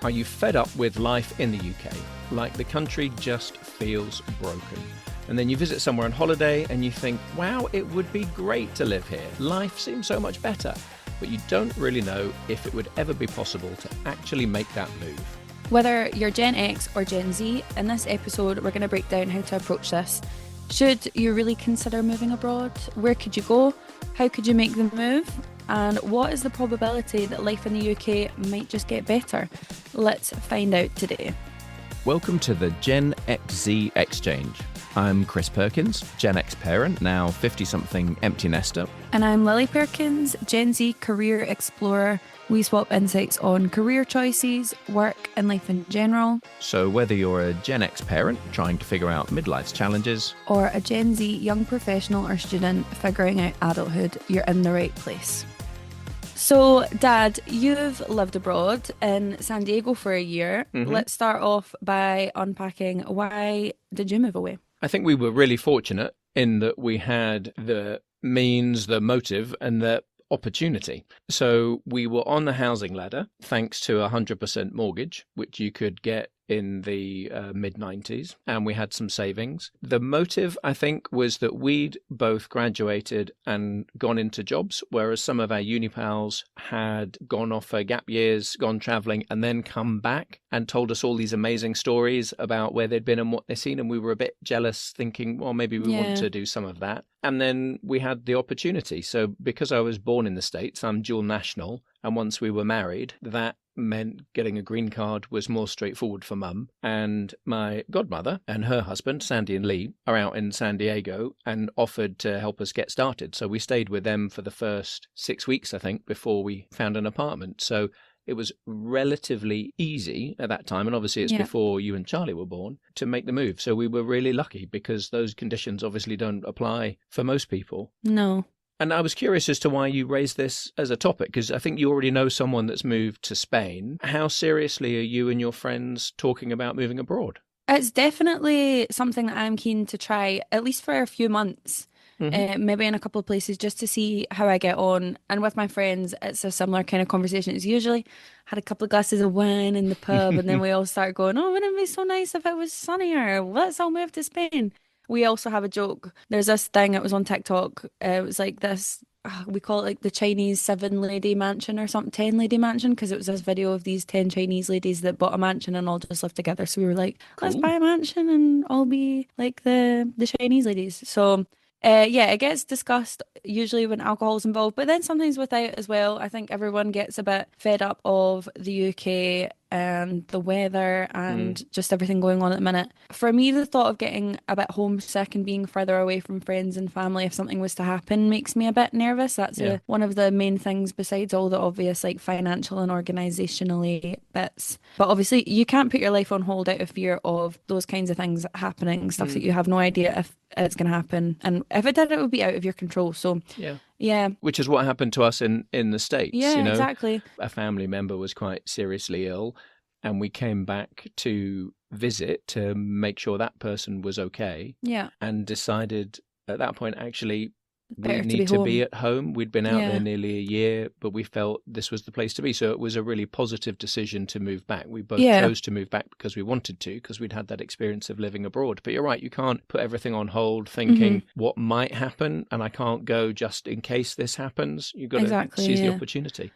Are you fed up with life in the UK? Like the country just feels broken. And then you visit somewhere on holiday and you think, wow, it would be great to live here. Life seems so much better. But you don't really know if it would ever be possible to actually make that move. Whether you're Gen X or Gen Z, in this episode we're going to break down how to approach this. Should you really consider moving abroad? Where could you go? How could you make the move? And what is the probability that life in the UK might just get better? Let's find out today. Welcome to the Gen XZ Exchange. I'm Chris Perkins, Gen X parent, now 50-something empty nester. And I'm Lily Perkins, Gen Z career explorer. We swap insights on career choices, work and life in general. So whether you're a Gen X parent trying to figure out midlife's challenges, or a Gen Z young professional or student figuring out adulthood, you're in the right place. So, Dad, you've lived abroad in San Diego for a year. Mm-hmm. Let's start off by unpacking, why did you move away? I think we were really fortunate in that we had the means, the motive, and the opportunity. So we were on the housing ladder thanks to a 100% mortgage, which you could get in the mid-90s, and we had some savings. The motive, I think, was that we'd both graduated and gone into jobs, whereas some of our uni pals had gone off for gap years, gone travelling, and then come back and told us all these amazing stories about where they'd been and what they'd seen, and we were a bit jealous, thinking, well, maybe we want to do some of that. And then we had the opportunity. So because I was born in the States, I'm dual national, and once we were married, that meant getting a green card was more straightforward for Mum. And my godmother and her husband, Sandy and Lee, are out in San Diego and offered to help us get started. So we stayed with them for the first 6 weeks, I think, before we found an apartment. So it was relatively easy at that time, and obviously it's before you and Charlie were born, to make the move. So we were really lucky because those conditions obviously don't apply for most people. No. And I was curious as to why you raised this as a topic, because I think you already know someone that's moved to Spain. How seriously are you and your friends talking about moving abroad? It's definitely something that I'm keen to try, at least for a few months. Maybe in a couple of places, just to see how I get on. And with my friends, it's a similar kind of conversation. It's usually had a couple of glasses of wine in the pub and then we all start going, oh, wouldn't it be so nice if it was sunnier? Let's all move to Spain. We also have a joke. There's this thing, it was on TikTok. It was like this, we call it like the Chinese 7-lady mansion or something, 10-lady mansion, because it was this video of these 10 Chinese ladies that bought a mansion and all just lived together. So we were like, let's buy a mansion and all be like the Chinese ladies. So it gets discussed usually when alcohol's involved, but then sometimes without as well. I think everyone gets a bit fed up of the UK and the weather and just everything going on at the minute. For me, the thought of getting a bit homesick and being further away from friends and family if something was to happen makes me a bit nervous. That's one of the main things besides all the obvious like financial and organisationally bits. But obviously you can't put your life on hold out of fear of those kinds of things happening, stuff that you have no idea if it's going to happen. And if it did, it would be out of your control. So yeah. Which is what happened to us in the States. Yeah, exactly. A family member was quite seriously ill and we came back to visit to make sure that person was okay. Yeah. And decided at that point, actually, Better we need to be home. at home. We'd been out there nearly a year, but we felt this was the place to be. So it was a really positive decision to move back. We both chose to move back because we wanted to, because we'd had that experience of living abroad. But you're right, you can't put everything on hold thinking what might happen, and I can't go just in case this happens. You've got to seize the opportunity.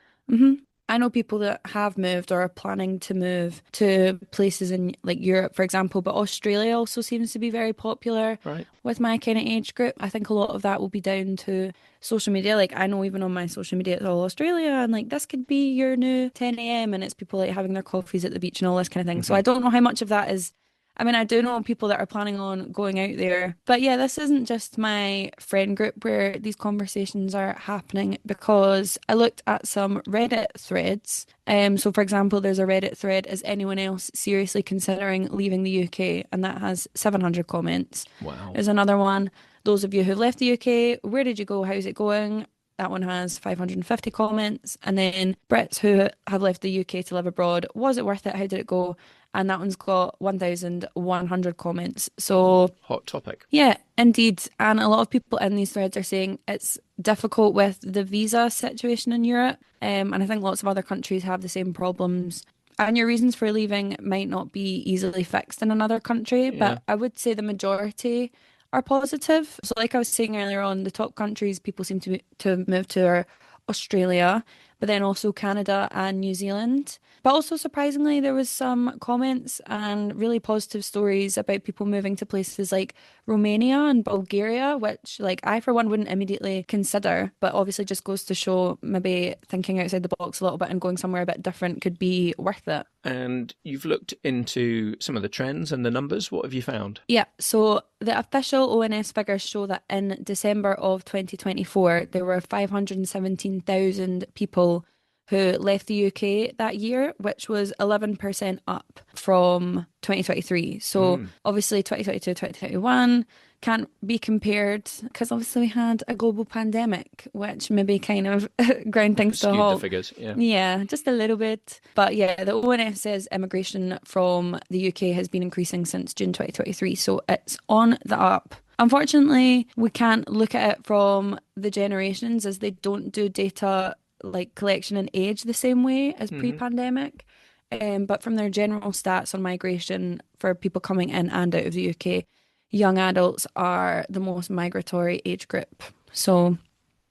I know people that have moved or are planning to move to places in like Europe, for example, but Australia also seems to be very popular with my kind of age group. I think a lot of that will be down to social media. Like I know even on my social media, it's all Australia and like this could be your new 10 a.m. and it's people like having their coffees at the beach and all this kind of thing. So I don't know how much of that is. I mean, I do know people that are planning on going out there. But yeah, this isn't just my friend group where these conversations are happening, because I looked at some Reddit threads. So for example, there's a Reddit thread, is anyone else seriously considering leaving the UK? And that has 700 comments. Wow. There's another one, those of you who've left the UK, where did you go? How's it going? That one has 550 comments. And then Brits who have left the UK to live abroad, was it worth it? How did it go? And that one's got 1,100 comments. So hot topic. Yeah, indeed. And a lot of people in these threads are saying it's difficult with the visa situation in Europe. And I think lots of other countries have the same problems. And your reasons for leaving might not be easily fixed in another country, Yeah. but I would say the majority are positive. So, like I was saying earlier on, the top countries people seem to move to are Australia, but then also Canada and New Zealand. But also surprisingly, there was some comments and really positive stories about people moving to places like Romania and Bulgaria, which like I for one wouldn't immediately consider, but obviously just goes to show maybe thinking outside the box a little bit and going somewhere a bit different could be worth it. And you've looked into some of the trends and the numbers. What have you found? Yeah, so the official ONS figures show that in December of 2024, there were 517,000 people who left the UK that year, which was 11% up from 2023. So Mm. obviously 2022, 2021 can't be compared because obviously we had a global pandemic, which maybe kind of ground things to a Skewed the halt. figures. Yeah. Yeah, just a little bit. But yeah, the ONS says immigration from the UK has been increasing since June 2023. So it's on the up. Unfortunately, we can't look at it from the generations as they don't do data like collection and age the same way as Hmm. pre-pandemic. But from their general stats on migration for people coming in and out of the UK, young adults are the most migratory age group. So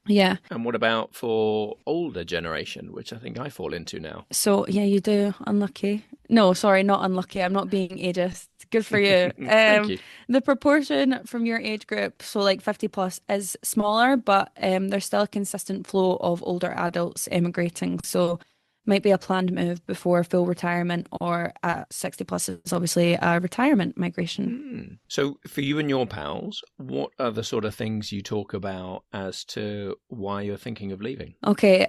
yeah. And what about for older generation, which I think I fall into now? So yeah, you do. Unlucky. No, sorry, not unlucky. I'm not being ageist. Good for you. Thank you. The proportion from your age group, so like 50 plus, is smaller, but there's still a consistent flow of older adults emigrating. So might be a planned move before full retirement, or at 60 plus is obviously a retirement migration. So, for you and your pals, what are the sort of things you talk about as to why you're thinking of leaving? Okay,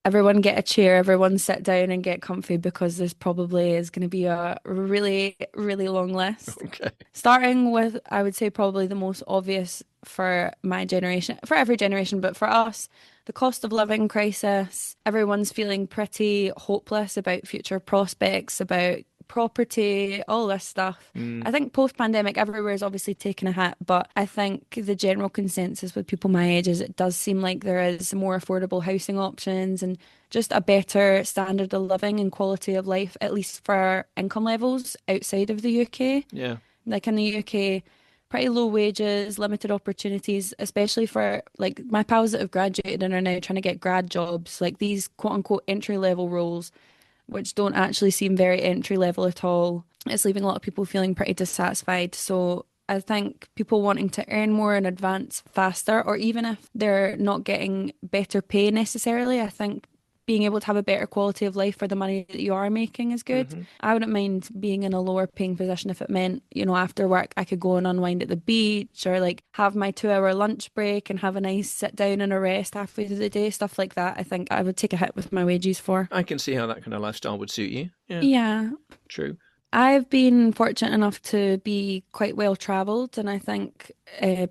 everyone get a chair, everyone sit down and get comfy because this probably is going to be a really, really long list. Okay. Starting with, I would say, probably the most obvious for my generation, for every generation, but for us, the cost of living crisis. Everyone's feeling pretty hopeless about future prospects, about property, all this stuff. Mm, I think post-pandemic, everywhere is obviously taking a hit, but I think the general consensus with people my age is it does seem like there is more affordable housing options and just a better standard of living and quality of life, at least for income levels outside of the UK. yeah. Like in the UK, pretty low wages, limited opportunities, especially for like my pals that have graduated and are now trying to get grad jobs, like these quote unquote entry level roles, which don't actually seem very entry level at all. It's leaving a lot of people feeling pretty dissatisfied. So I think people wanting to earn more and advance faster, or even if they're not getting better pay necessarily, I think being able to have a better quality of life for the money that you are making is good. Hmm. I wouldn't mind being in a lower paying position if it meant, after work I could go and unwind at the beach or like have my 2 hour lunch break and have a nice sit down and a rest halfway through the day, stuff like that. I think I would take a hit with my wages for. I can see how that kind of lifestyle would suit you. Yeah, Yeah, true. I've been fortunate enough to be quite well traveled, and I think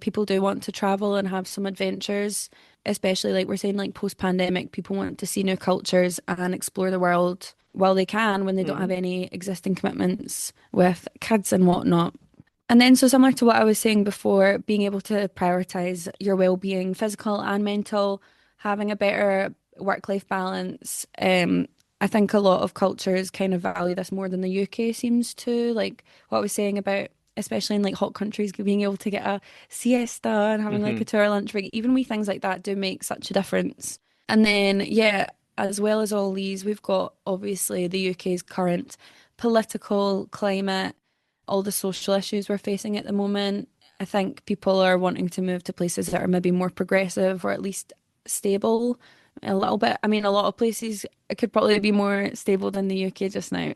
people do want to travel and have some adventures, especially like we're saying, like post-pandemic, people want to see new cultures and explore the world while they can when they don't have Hmm. any existing commitments with kids and whatnot. And then, so similar to what I was saying before, being able to prioritize your well-being, physical and mental, having a better work-life balance. I think a lot of cultures kind of value this more than the UK seems to. Like what I was saying about, especially in like hot countries, being able to get a siesta and having like Hmm. a 2 hour lunch break, even wee things like that do make such a difference. And then, yeah, as well as all these, we've got obviously the UK's current political climate, all the social issues we're facing at the moment. I think people are wanting to move to places that are maybe more progressive or at least stable a little bit. I mean, a lot of places could probably be more stable than the UK just now,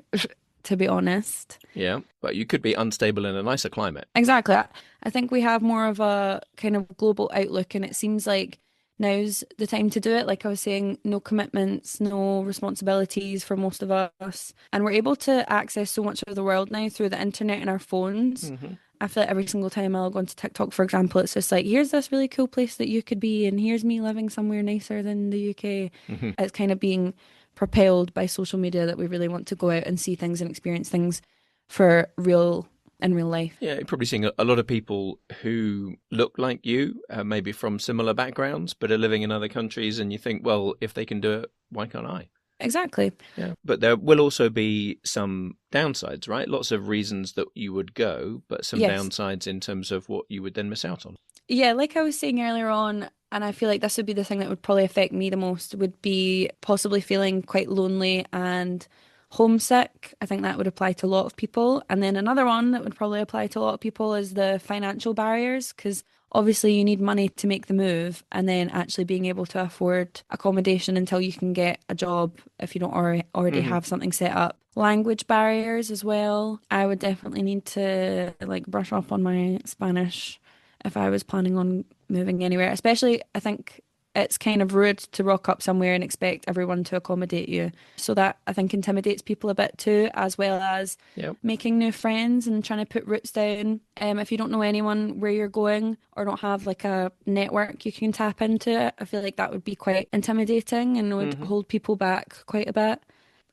to be honest. Yeah, but you could be unstable in a nicer climate. Exactly. I think we have more of a kind of global outlook, and it seems like now's the time to do it. Like I was saying, no commitments, no responsibilities for most of us. And we're able to access so much of the world now through the internet and our phones. Hmm. I feel like every single time I'll go onto TikTok, for example, it's just like, here's this really cool place that you could be, and here's me living somewhere nicer than the UK. Hmm. It's kind of being propelled by social media that we really want to go out and see things and experience things for real in real life. Yeah, you're probably seeing a lot of people who look like you, maybe from similar backgrounds, but are living in other countries, and you think, well, if they can do it, why can't I? Exactly. Yeah. But there will also be some downsides, right? Lots of reasons that you would go, but some Yes. downsides in terms of what you would then miss out on. Yeah, like I was saying earlier on, and I feel like this would be the thing that would probably affect me the most, would be possibly feeling quite lonely and homesick. I think that would apply to a lot of people. And then another one that would probably apply to a lot of people is the financial barriers, because obviously you need money to make the move, and then actually being able to afford accommodation until you can get a job if you don't already Hmm. have something set up. Language barriers as well. I would definitely need to like brush up on my Spanish if I was planning on moving anywhere. Especially, I think it's kind of rude to rock up somewhere and expect everyone to accommodate you. So that I think intimidates people a bit too, as well as Yeah. making new friends and trying to put roots down. If you don't know anyone where you're going or don't have like a network you can tap into, I feel like that would be quite intimidating and would Hmm. hold people back quite a bit.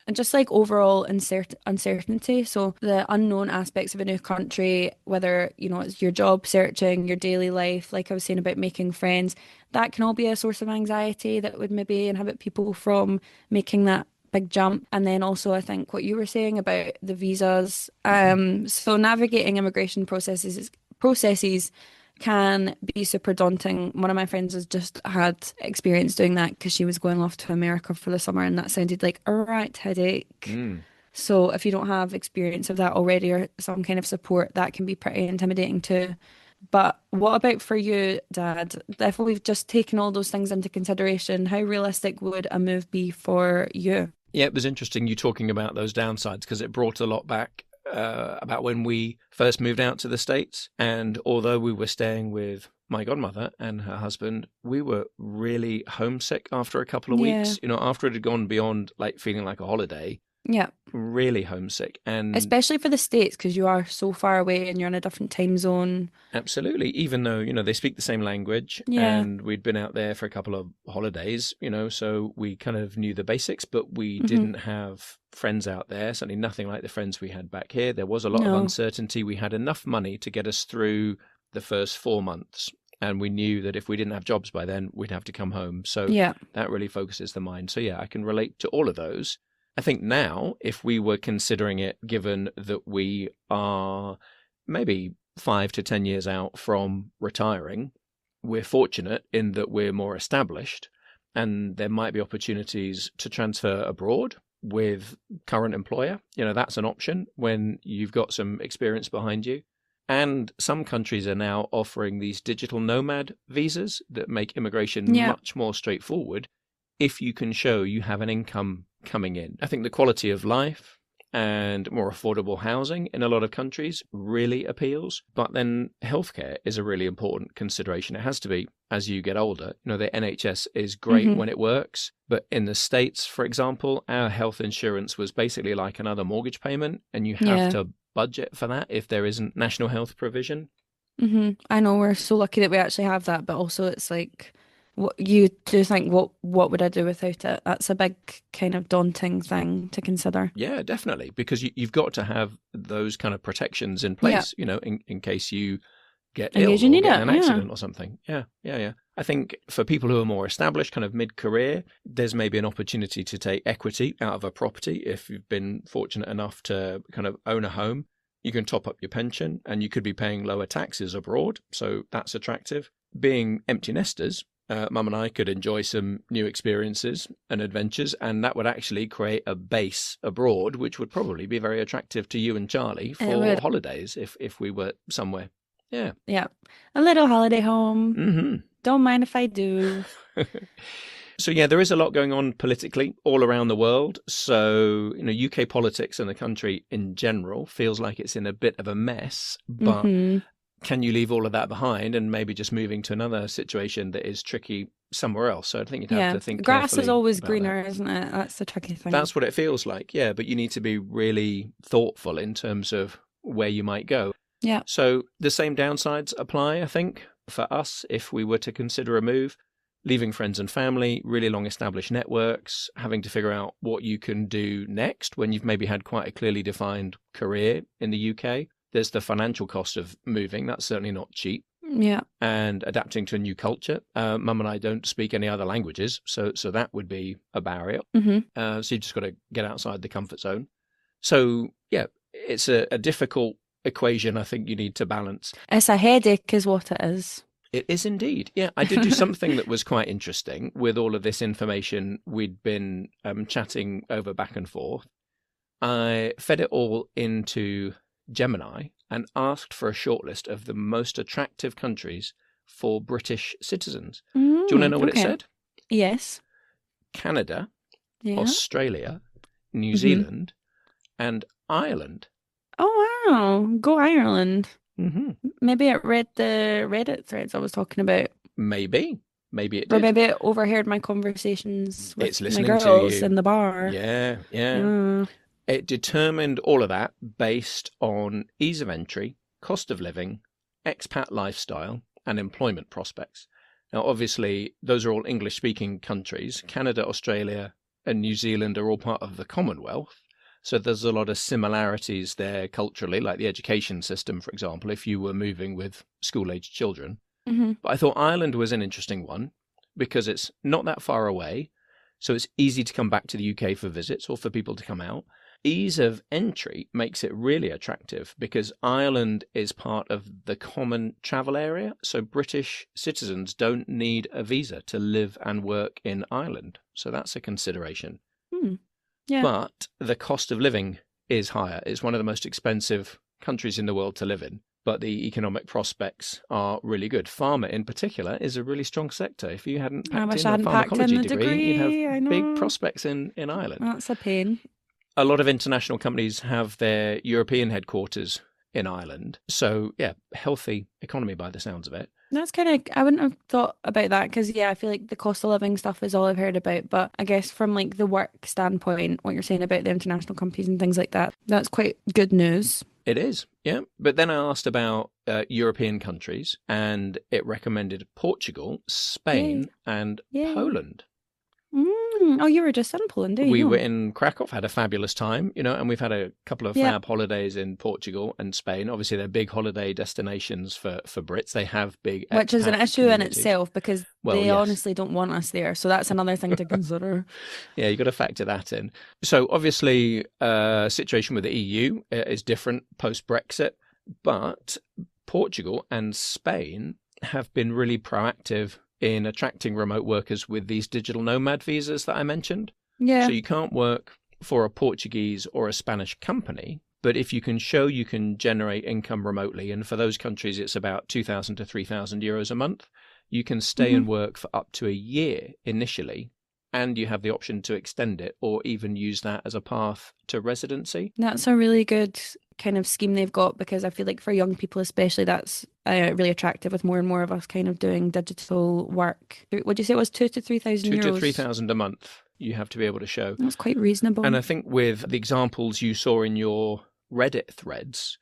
And just like overall uncertainty. So the unknown aspects of a new country, whether, it's your job searching, your daily life, like I was saying about making friends, that can all be a source of anxiety that would maybe inhibit people from making that big jump. And then also I think what you were saying about the visas, so navigating immigration processes can be super daunting. One of my friends has just had experience doing that because she was going off to America for the summer, and that sounded like a right headache. Mm. So if you don't have experience of that already or some kind of support, that can be pretty intimidating too. But what about for you, Dad? If we've just taken all those things into consideration, how realistic would a move be for you? Yeah, it was interesting you talking about those downsides because it brought a lot back about when we first moved out to the States. And although we were staying with my godmother and her husband, we were really homesick after a couple of Yeah. weeks. After it had gone beyond like feeling like a holiday, Yeah. really homesick. And Especially for the States, because you are so far away and you're in a different time zone. absolutely, even though, they speak the same language Yeah. and we'd been out there for a couple of holidays, so we kind of knew the basics, but we Hmm. didn't have friends out there, certainly nothing like the friends we had back here. There was a lot of No. uncertainty. We had enough money to get us through the first 4 months. And we knew that if we didn't have jobs by then, we'd have to come home. So Yeah. that really focuses the mind. So, yeah, I can relate to all of those. I think now, if we were considering it, given that we are maybe 5 to 10 years out from retiring, we're fortunate in that we're more established and there might be opportunities to transfer abroad with current employer. That's an option when you've got some experience behind you. And some countries are now offering these digital nomad visas that make immigration Yeah. much more straightforward if you can show you have an income coming in. I think the quality of life and more affordable housing in a lot of countries really appeals. But then healthcare is a really important consideration. It has to be as you get older. The NHS is great Hmm. when it works. But in the States, for example, our health insurance was basically like another mortgage payment, and you have Yeah. to budget for that if there isn't national health provision. I know we're so lucky that we actually have that, but also it's like what you do think what would I do without it? That's a big kind of daunting thing to consider. Yeah, definitely, because you've got to have those kind of protections in Yeah. place, in case you get In case ill you or need get in it. an Yeah. accident or something. Yeah, yeah, yeah. I think for people who are more established, kind of mid-career, there's maybe an opportunity to take equity out of a property if you've been fortunate enough to kind of own a home. You can top up your pension and you could be paying lower taxes abroad, so that's attractive. Being empty nesters, Mum and I could enjoy some new experiences and adventures, and that would actually create a base abroad, which would probably be very attractive to you and Charlie It for would. holidays if we were somewhere. Yeah. Yeah. A little holiday home. Hmm. Don't mind if I do. So yeah, there is a lot going on politically all around the world. So, UK politics and the country in general feels like it's in a bit of a mess, but Hmm. can you leave all of that behind and maybe just moving to another situation that is tricky somewhere else? So I think you'd have Yeah. to think Grass is carefully always about that. greener, isn't it? That's the tricky thing. That's what it feels like, yeah, but you need to be really thoughtful in terms of where you might go. Yeah. So the same downsides apply, I think, for us if we were to consider a move. Leaving friends and family, really long established networks, having to figure out what you can do next when you've maybe had quite a clearly defined career in the UK. There's the financial cost of moving. That's certainly not cheap. Yeah. and adapting to a new culture. Mum and I don't speak any other languages, so that would be a barrier. Mm-hmm. So you've just got to get outside the comfort zone. So, yeah, it's a difficult equation I think you need to balance. It's a headache is what it is. It is indeed. Yeah, I did do something that was quite interesting with all of this information we'd been chatting over back and forth. I fed it all into Gemini and asked for a shortlist of the most attractive countries for British citizens. Do you want to know what it said? Yes. Canada, Yeah. Australia, New Zealand, and Ireland. Oh, wow. Go Ireland. Mm-hmm. Maybe it read the Reddit threads I was talking about. Maybe it did. Or maybe it overheard my conversations with It's my listening to girls you. in the bar. Yeah. It determined all of that based on ease of entry, cost of living, expat lifestyle, and employment prospects. Now, obviously, those are all English-speaking countries. Canada, Australia, and New Zealand are all part of the Commonwealth. So there's a lot of similarities there culturally, like the education system, for example, if you were moving with school-aged children. Mm-hmm. But I thought Ireland was an interesting one because it's not that far away. So it's easy to come back to the UK for visits or for people to come out. Ease of entry makes it really attractive because Ireland is part of the common travel area. So British citizens don't need a visa to live and work in Ireland. So that's a consideration. Yeah. But the cost of living is higher. It's one of the most expensive countries in the world to live in. But the economic prospects are really good. Pharma, in particular, is a really strong sector. If you hadn't packed in a pharmacology degree, you'd have big prospects in Ireland. That's a pain. A lot of international companies have their European headquarters in Ireland. So, yeah, healthy economy by the sounds of it. That's kind of, I wouldn't have thought about that because, yeah, I feel like the cost of living stuff is all I've heard about. But I guess from like the work standpoint, what you're saying about the international companies and things like that, that's quite good news. It is, yeah. But then I asked about European countries and it recommended Portugal, Spain, and Poland. Oh, you were just in Poland, didn't you? We were in Krakow, had a fabulous time, and we've had a couple of fab holidays in Portugal and Spain. Obviously, they're big holiday destinations for Brits. They have big which is an issue in itself because they yes. honestly don't want us there. So that's another thing to consider. Yeah, you've got to factor that in. So obviously, situation with the EU is different post-Brexit, but Portugal and Spain have been really proactive in attracting remote workers with these digital nomad visas that I mentioned. Yeah. So you can't work for a Portuguese or a Spanish company, but if you can show you can generate income remotely, and for those countries it's about 2,000 to 3,000 euros a month, you can stay and work for up to a year initially, and you have the option to extend it or even use that as a path to residency. That's a really good kind of scheme they've got because I feel like for young people especially that's really attractive with more and more of us kind of doing digital work. Would you say it was 2,000 to 3,000 euros? 2,000 to 3,000 a month you have to be able to show. That's quite reasonable. And I think with the examples you saw in your Reddit threads,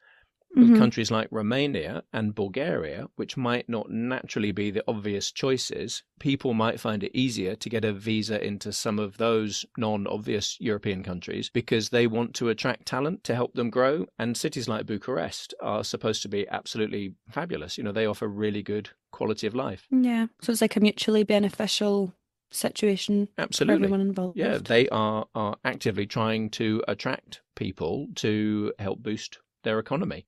with countries like Romania and Bulgaria, which might not naturally be the obvious choices, people might find it easier to get a visa into some of those non-obvious European countries because they want to attract talent to help them grow. And cities like Bucharest are supposed to be absolutely fabulous. They offer really good quality of life. Yeah. So it's like a mutually beneficial situation. Absolutely. For everyone involved. Yeah, they are actively trying to attract people to help boost their economy.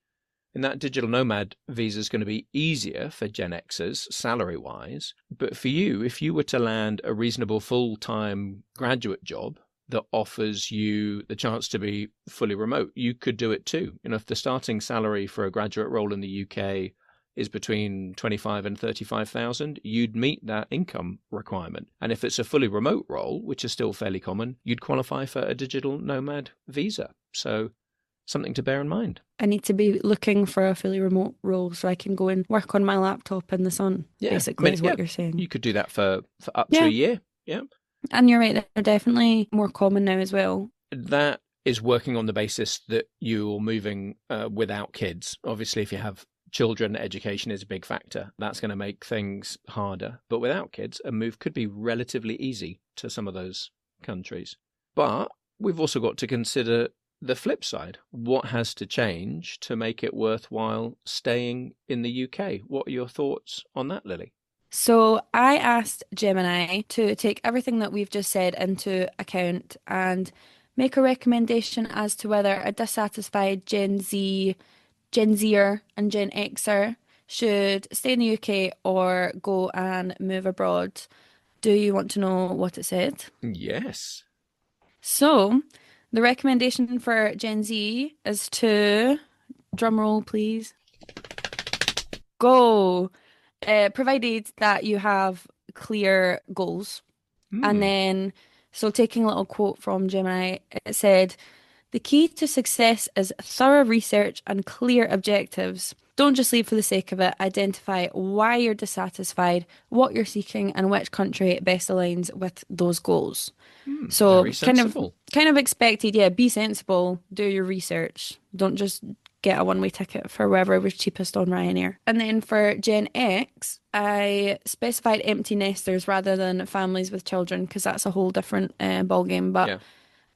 And that digital nomad visa is going to be easier for Gen Xers, salary-wise. But for you, if you were to land a reasonable full-time graduate job that offers you the chance to be fully remote, you could do it too. If the starting salary for a graduate role in the UK is between 25 and 35,000, you'd meet that income requirement. And if it's a fully remote role, which is still fairly common, you'd qualify for a digital nomad visa. So something to bear in mind. I need to be looking for a fully remote role so I can go and work on my laptop in the sun, basically, is what you're saying. You could do that for up to a year. Yeah. And you're right, they're definitely more common now as well. That is working on the basis that you're moving without kids. Obviously, if you have children, education is a big factor. That's going to make things harder. But without kids, a move could be relatively easy to some of those countries. But we've also got to consider the flip side, what has to change to make it worthwhile staying in the UK? What are your thoughts on that, Lily? So I asked Gemini to take everything that we've just said into account and make a recommendation as to whether a dissatisfied Gen Zer and Gen Xer should stay in the UK or go and move abroad. Do you want to know what it said? Yes. So, the recommendation for Gen Z is to, drum roll please, go. Provided that you have clear goals. And Hmm. then, so taking a little quote from Gemini, it said, the key to success is thorough research and clear objectives. Don't just leave for the sake of it. Identify why you're dissatisfied, what you're seeking, and which country best aligns with those goals. Hmm. So Very kind of sensible. kind of expected, yeah, be sensible, do your research. Don't just get a one-way ticket for wherever was cheapest on Ryanair. And then for Gen X, I specified empty nesters rather than families with children because that's a whole different ball game. But Yeah.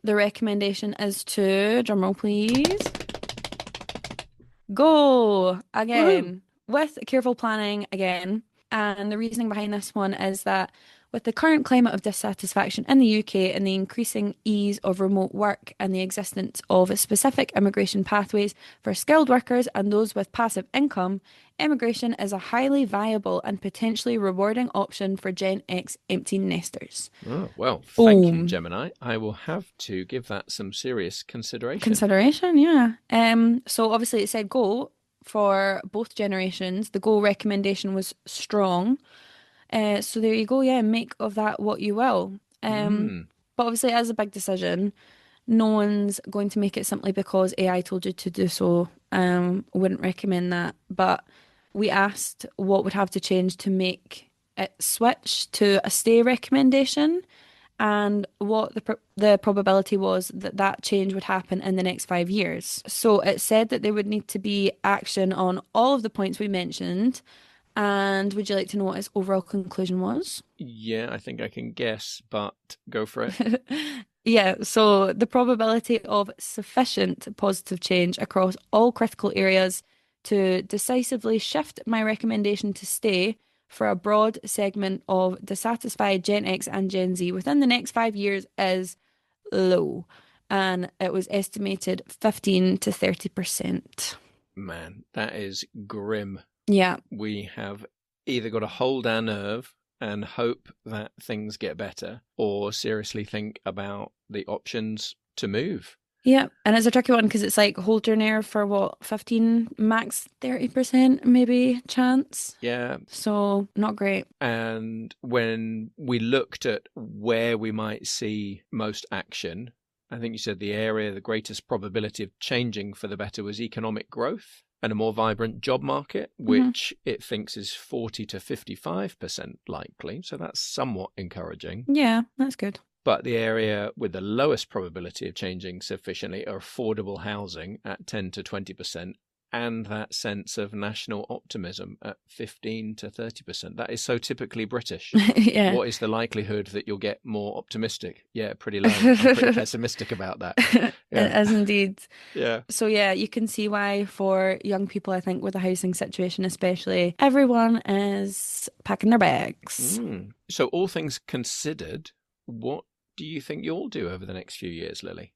the recommendation is to, drumroll please, go Woohoo. again with careful planning again. And the reasoning behind this one is that with the current climate of dissatisfaction in the UK and the increasing ease of remote work and the existence of specific immigration pathways for skilled workers and those with passive income, immigration is a highly viable and potentially rewarding option for Gen X empty nesters. Oh, well, thank you, Boom. Gemini. I will have to give that some serious consideration. Consideration, yeah. So obviously it said go for both generations. The go recommendation was strong. So there you go, yeah, make of that what you will. Hmm. But obviously as a big decision, no one's going to make it simply because AI told you to do so. Wouldn't recommend that. But we asked what would have to change to make it switch to a stay recommendation and what the probability was that that change would happen in the next 5 years. So it said that there would need to be action on all of the points we mentioned. And would you like to know what its overall conclusion was? Yeah, I think I can guess, but go for it. Yeah, so the probability of sufficient positive change across all critical areas to decisively shift my recommendation to stay for a broad segment of dissatisfied Gen X and Gen Z within the next 5 years is low. And it was estimated 15 to 30%. Man, that is grim. Yeah. We have either got to hold our nerve and hope that things get better, or seriously think about the options to move. Yeah, and it's a tricky one because it's like hold your nerve for what, 15, max 30% maybe chance. Yeah. So not great. And when we looked at where we might see most action, I think you said the area, the greatest probability of changing for the better was economic growth and a more vibrant job market, Hmm. which it thinks is 40 to 55% likely. So that's somewhat encouraging. Yeah, that's good. But the area with the lowest probability of changing sufficiently are affordable housing at 10 to 20%, and that sense of national optimism at 15 to 30%. That is so typically British. Yeah. What is the likelihood that you'll get more optimistic? Yeah, pretty low. I'm pretty pessimistic about that. Yeah. It is indeed. Yeah. So yeah, you can see why for young people, I think with the housing situation especially, everyone is packing their bags. So all things considered, what do you think you'll do over the next few years, Lily?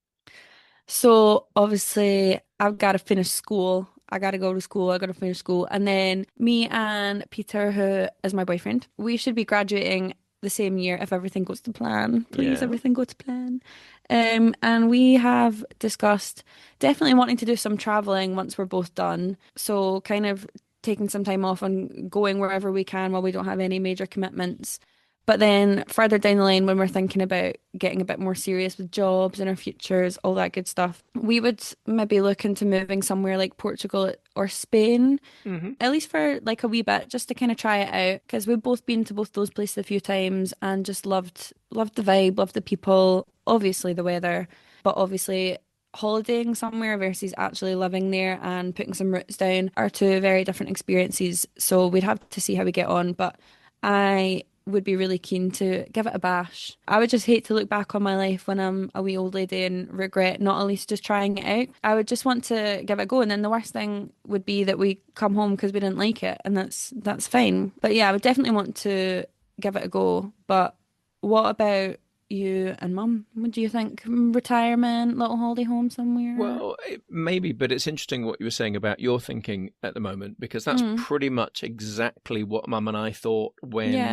So obviously, I've got to finish school. I got to go to school. I got to finish school. And then me and Peter, who is my boyfriend, we should be graduating the same year if everything goes to plan. Please, Yeah. everything go to plan. And we have discussed definitely wanting to do some traveling once we're both done. So kind of taking some time off and going wherever we can while we don't have any major commitments. But then further down the line, when we're thinking about getting a bit more serious with jobs and our futures, all that good stuff, we would maybe look into moving somewhere like Portugal or Spain, Hmm. at least for like a wee bit, just to kind of try it out. Because we've both been to both those places a few times and just loved the vibe, loved the people, obviously the weather, but obviously holidaying somewhere versus actually living there and putting some roots down are two very different experiences. So we'd have to see how we get on. But I would be really keen to give it a bash. I would just hate to look back on my life when I'm a wee old lady and regret not at least just trying it out. I would just want to give it a go, and then the worst thing would be that we come home because we didn't like it, and that's fine. But yeah, I would definitely want to give it a go. But what about you and mum? What do you think? Retirement, little holiday home somewhere? Well, maybe, but it's interesting what you were saying about your thinking at the moment, because that's Mm, pretty much exactly what Mum and I thought yeah.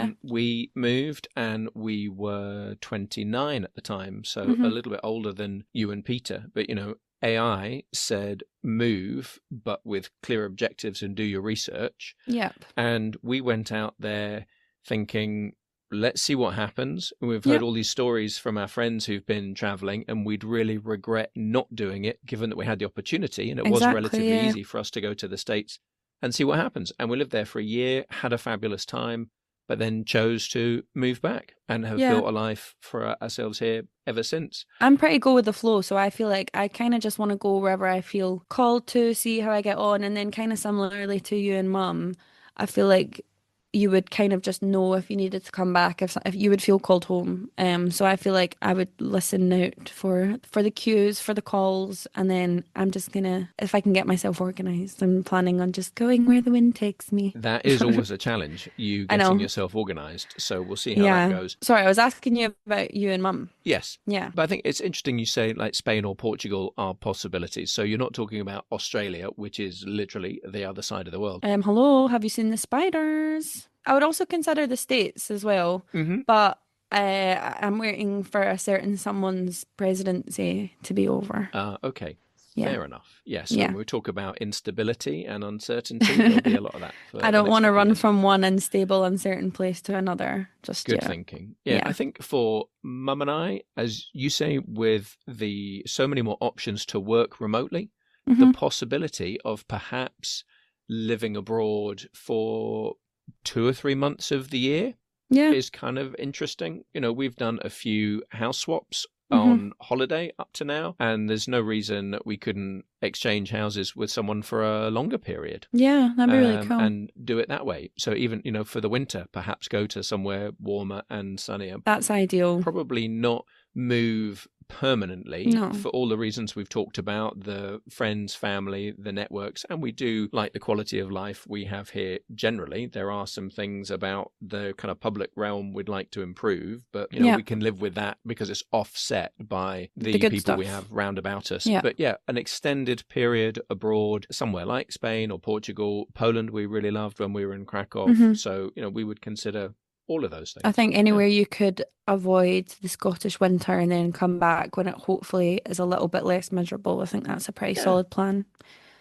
when we moved, and we were 29 at the time, so a Hmm. little bit older than you and Peter. But, AI said move, but with clear objectives and do your research. Yep. And we went out there thinking, let's see what happens. We've heard Yep. all these stories from our friends who've been traveling, and we'd really regret not doing it, given that we had the opportunity. And it was Exactly. relatively Yeah. easy for us to go to the States and see what happens. And we lived there for a year, had a fabulous time, but then chose to move back and have Yeah. built a life for ourselves here ever since. I'm pretty go with the flow, so I feel like I kind of just want to go wherever I feel called to, see how I get on, and then kind of similarly to you and mum, I feel like you would kind of just know if you needed to come back, if you would feel called home. So I feel like I would listen out for the cues, for the calls, and then I'm just gonna, if I can get myself organized, I'm planning on just going where the wind takes me. That is always a challenge, you I getting know. yourself organized. So we'll see how that Yeah. goes. Sorry, I was asking you about you and mum. Yes. Yeah. But I think it's interesting you say like Spain or Portugal are possibilities. So you're not talking about Australia, which is literally the other side of the world. Hello, have you seen the spiders? I would also consider the States as well, Hmm. but I'm waiting for a certain someone's presidency to be over. Okay. Yeah, Fair enough. Yeah. So when yeah. we talk about instability and uncertainty, there'll be a lot of that for I the don't next want to couple of run years. from one unstable, uncertain place to another just Good yet. thinking. Yeah, I Yeah. think for Mum and I, as you say, with the so many more options to work remotely, the Hmm. possibility of perhaps living abroad for 2 or 3 months of the year Yeah. is kind of interesting. We've done a few house swaps Hmm. on holiday up to now, and there's no reason that we couldn't exchange houses with someone for a longer period, Yeah, that'd be really cool. and do it that way. So even, for the winter, perhaps go to somewhere warmer and sunnier. That's ideal. Probably not move permanently No. for all the reasons we've talked about, the friends, family, the networks, and we do like the quality of life we have here generally. There are some things about the kind of public realm we'd like to improve, but Yeah, we can live with that because it's offset by the the good people we stuff. have round about us. Yeah. But yeah, an extended period abroad somewhere like Spain or Portugal. Poland we really loved when we were in Krakow, Hmm. so we would consider all of those I things. think Yeah. anywhere you could avoid the Scottish winter and then come back when it hopefully is a little bit less miserable. I think that's a pretty Yeah. solid plan.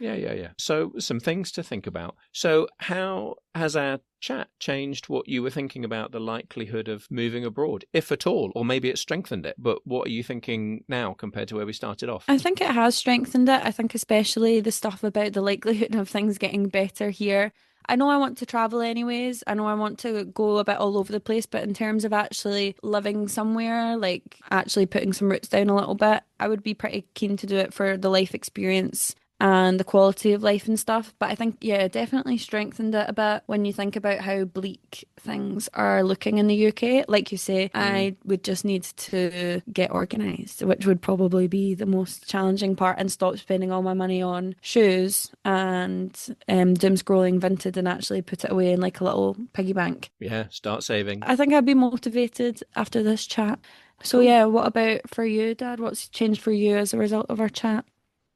Yeah. So some things to think about. So how has our chat changed what you were thinking about the likelihood of moving abroad, if at all? Or maybe it strengthened it, but what are you thinking now compared to where we started off? I think it has strengthened it. I think especially the stuff about the likelihood of things getting better here. I know I want to travel anyways. I know I want to go a bit all over the place, but in terms of actually living somewhere, like actually putting some roots down a little bit, I would be pretty keen to do it for the life experience and the quality of life and stuff. But I think, yeah, it definitely strengthened it a bit when you think about how bleak things are looking in the UK. Like you say, Mm. I would just need to get organised, which would probably be the most challenging part, and stop spending all my money on shoes and doom scrolling Vinted and actually put it away in like a little piggy bank. Yeah, start saving. I think I'd be motivated after this chat. So Cool. yeah, what about for you, Dad? What's changed for you as a result of our chat?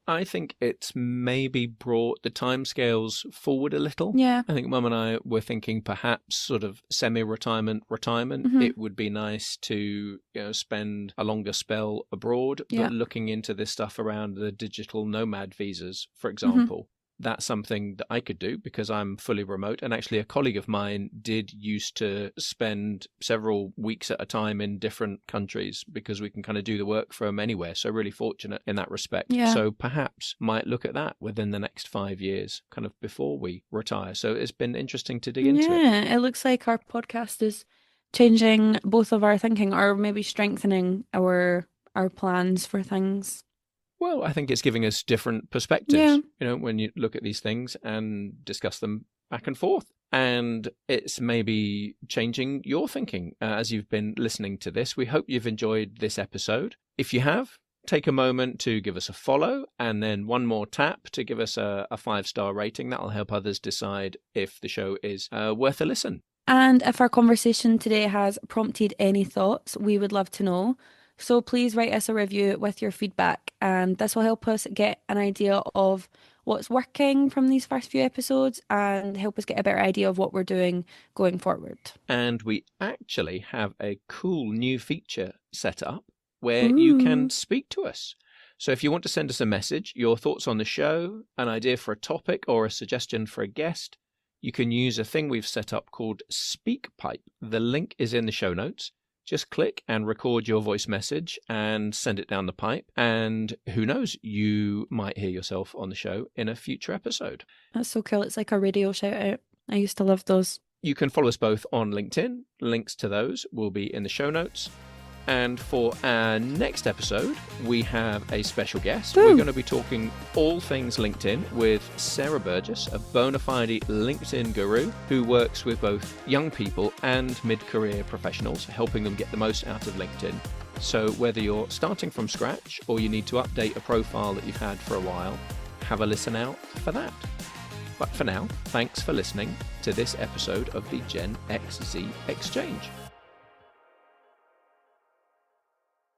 I think it's maybe brought the timescales forward a little. Yeah. I think Mum and I were thinking perhaps sort of semi-retirement, retirement. Hmm. It would be nice to, spend a longer spell abroad, Yeah. but looking into this stuff around the digital nomad visas, for Hmm. example, that's something that I could do because I'm fully remote. And actually, a colleague of mine did used to spend several weeks at a time in different countries because we can kind of do the work from anywhere. So, really fortunate in that respect. Yeah. So, perhaps might look at that within the next 5 years, kind of before we retire. So, it's been interesting to dig into it. Yeah, it looks like our podcast is changing both of our thinking, or maybe strengthening our plans for things. Well, I think it's giving us different Yeah. perspectives, when you look at these things and discuss them back and forth. and it's maybe changing your thinking as you've been listening to this. We hope you've enjoyed this episode. If you have, take a moment to give us a follow and then one more tap to give us a 5-star rating. That'll help others decide if the show is worth a listen. And if our conversation today has prompted any thoughts, we would love to know. So please write us a review with your feedback, and this will help us get an idea of what's working from these first few episodes and help us get a better idea of what we're doing going forward. And we actually have a cool new feature set up where you can speak to us. So if you want to send us a message, your thoughts on the show, an idea for a topic or a suggestion for a guest, you can use a thing we've set up called SpeakPipe. The link is in the show notes. Just click and record your voice message and send it down the pipe. And who knows, you might hear yourself on the show in a future episode. That's so cool. It's like a radio shout out. I used to love those. You can follow us both on LinkedIn. Links to those will be in the show notes. And for our next episode, we have a special guest. Woo. We're going to be talking all things LinkedIn with Sarah Burgess, a bona fide LinkedIn guru who works with both young people and mid-career professionals, helping them get the most out of LinkedIn. So whether you're starting from scratch or you need to update a profile that you've had for a while, have a listen out for that. But for now, thanks for listening to this episode of the Gen XZ Exchange.